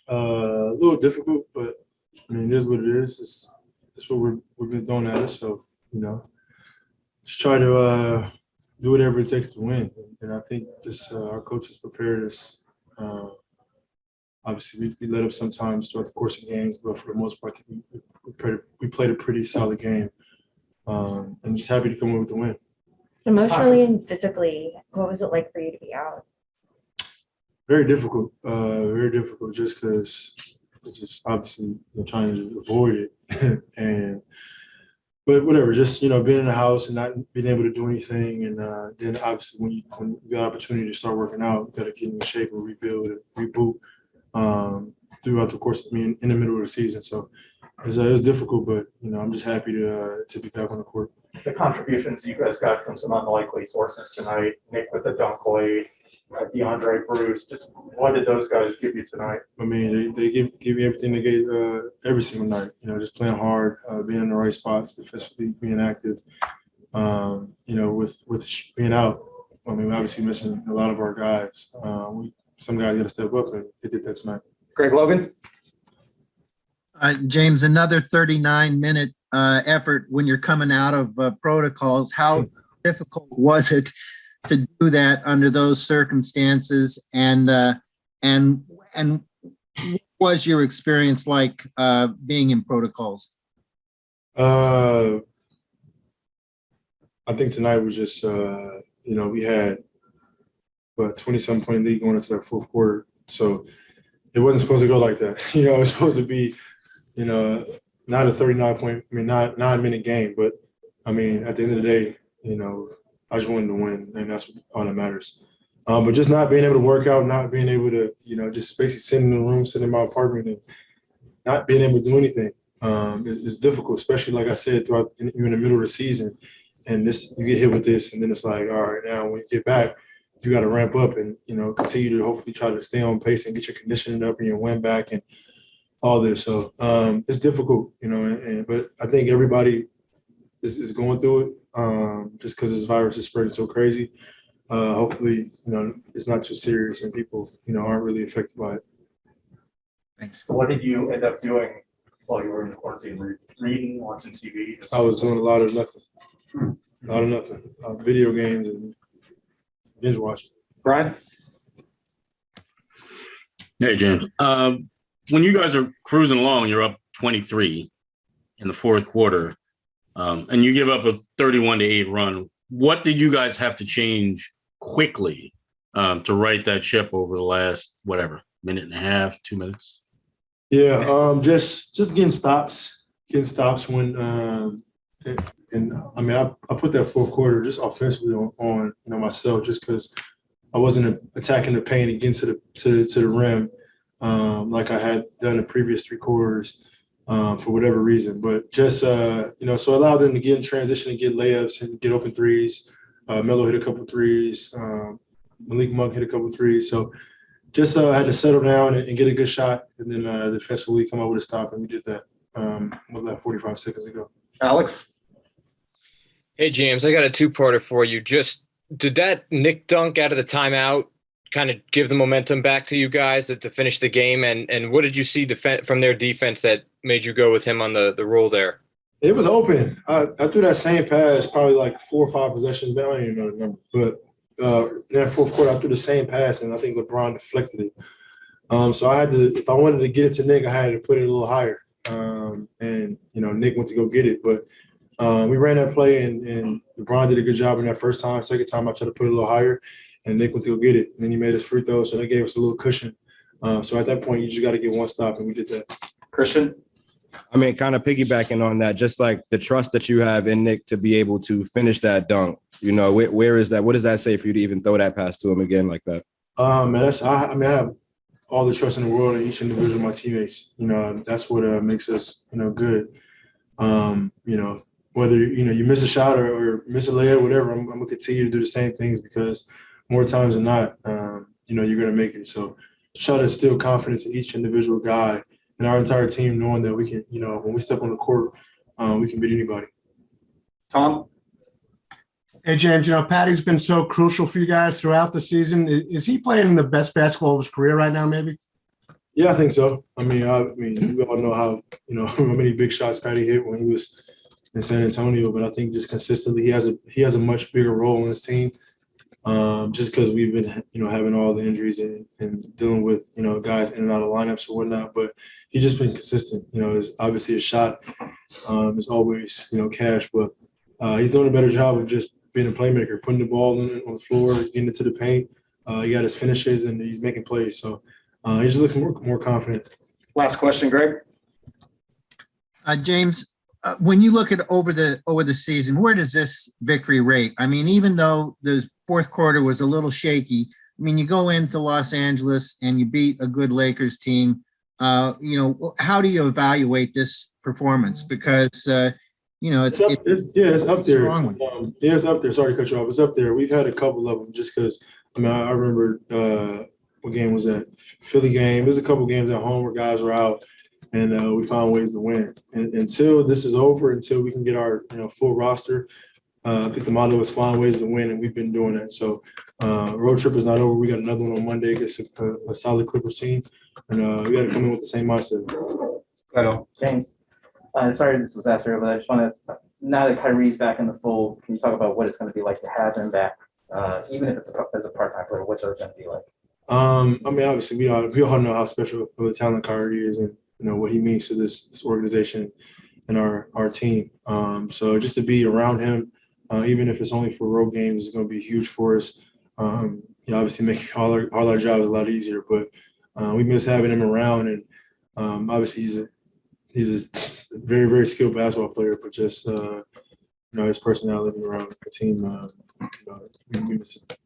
A little difficult, but I mean, it is what it is. It's what we've been throwing at us. So, just try to do whatever it takes to win. And I think this our coaches prepared us. Obviously, we let up sometimes throughout the course of games, but for the most part, I think we played a pretty solid game. And just happy to come in with the win. Emotionally and physically, what was it like for you to be out? Very difficult, just because it's just obviously trying to avoid it. But whatever, just being in the house and not being able to do anything, and then obviously when you got opportunity to start working out, you got to get in shape and rebuild and reboot throughout the course of in the middle of the season. So it's difficult, but I'm just happy to be back on the court. The contributions you guys got from some unlikely sources tonight, Nick with the dunk late, DeAndre Bruce, just what did those guys give you tonight? I mean, they give you everything they gave every single night. Just playing hard, being in the right spots, defensively being active. With being out, I mean, we're obviously missing a lot of our guys. Some guys got to step up, and they did that tonight. Greg Logan. James, another 39-minute effort when you're coming out of protocols. How difficult was it to do that under those circumstances? And what was your experience like being in protocols? I think tonight was just we had a 20-some point lead going into that fourth quarter, so it wasn't supposed to go like that. It was supposed to be not a 39-point, not 9-minute game, but I mean, at the end of the day, I just wanted to win, and that's all that matters. But just not being able to work out, not being able to, just basically sitting in the room, sitting in my apartment, and not being able to do anything is difficult, especially like I said, throughout you're in the middle of the season, and you get hit with this, and then it's like, all right, now when you get back, you got to ramp up and continue to hopefully try to stay on pace and get your conditioning up and your win back and all this. So it's difficult, but I think everybody is going through it just because this virus is spreading so crazy. Hopefully, it's not too serious and people, aren't really affected by it. Thanks. What did you end up doing while you were in quarantine? Were you reading, watching TV? I was doing a lot of nothing. Video games and binge watching. Brian. Hey, James. When you guys are cruising along, you're up 23 in the fourth quarter, and you give up a 31-8 run. What did you guys have to change quickly to right that ship over the last, minute and a half, 2 minutes? Yeah, just getting stops when and I mean I put that fourth quarter just offensively on myself just because I wasn't attacking the paint and getting to the rim like I had done the previous three quarters for whatever reason. But just so allow them to get in transition and get layups and get open threes. Melo hit a couple threes. Malik Monk hit a couple threes. So just had to settle down and get a good shot, and then defensively come up with a stop, and we did that. What was that, 45 seconds ago? Alex. Hey, James, I got a two-parter for you. Just did that Nick dunk out of the timeout kind of give the momentum back to you guys to finish the game? And what did you see from their defense that made you go with him on the roll there? It was open. I threw that same pass probably like 4 or 5 possessions back. I don't even know the number. But in that fourth quarter, I threw the same pass, and I think LeBron deflected it. So I had to – if I wanted to get it to Nick, I had to put it a little higher. And Nick went to go get it. But we ran that play, and LeBron did a good job in that first time. Second time, I tried to put it a little higher, and Nick went to go get it. And then he made his free throw, so that gave us a little cushion. So at that point, you just got to get one stop, and we did that. Christian? I mean, kind of piggybacking on that, just like the trust that you have in Nick to be able to finish that dunk. Where is that? What does that say for you to even throw that pass to him again like that? Man, I have all the trust in the world in each individual of my teammates. That's what makes us, good. Whether you miss a shot or miss a layup, whatever, I'm gonna continue to do the same things because more times than not, you're gonna make it. So try to instill confidence in each individual guy and our entire team, knowing that we can, when we step on the court, we can beat anybody. Tom? Hey, James, Patty's been so crucial for you guys throughout the season. Is he playing the best basketball of his career right now, maybe? Yeah, I think so. I mean, we all know how how many big shots Patty hit when he was in San Antonio, but I think just consistently he has a much bigger role in this team. Just because we've been having all the injuries and dealing with guys in and out of lineups or whatnot, but he's just been consistent. It's obviously a shot is always cash, but he's doing a better job of just being a playmaker, putting the ball on the floor, getting it to the paint. He got his finishes and he's making plays, so he just looks more confident. Last question, Greg. James, when you look at over the season, where does this victory rate? I mean, even though the fourth quarter was a little shaky, I mean, you go into Los Angeles and you beat a good Lakers team. How do you evaluate this performance? Because It's up there. strong one. Yeah, it's up there. Sorry to cut you off. It's up there. We've had a couple of them just because. I mean, I remember what game was that? Philly game. There's a couple games at home where guys were out, and we found ways to win. And until this is over, until we can get our full roster, I think the motto is find ways to win, and we've been doing that. So road trip is not over. We got another one on Monday against a solid Clippers team, and we got to come in with the same mindset. I know. James, sorry this was asked earlier, but I just want to, now that Kyrie's back in the fold, can you talk about what it's going to be like to have him back, even if it's as a part-time player, what's it going to be like? I mean, obviously, we all know how special of a talent Kyrie is, and what he means to this organization and our team. So just to be around him, even if it's only for road games, is going to be huge for us. Obviously, making all our jobs a lot easier. But we miss having him around, and obviously he's a very, very skilled basketball player. But just his personality around the team, we miss it.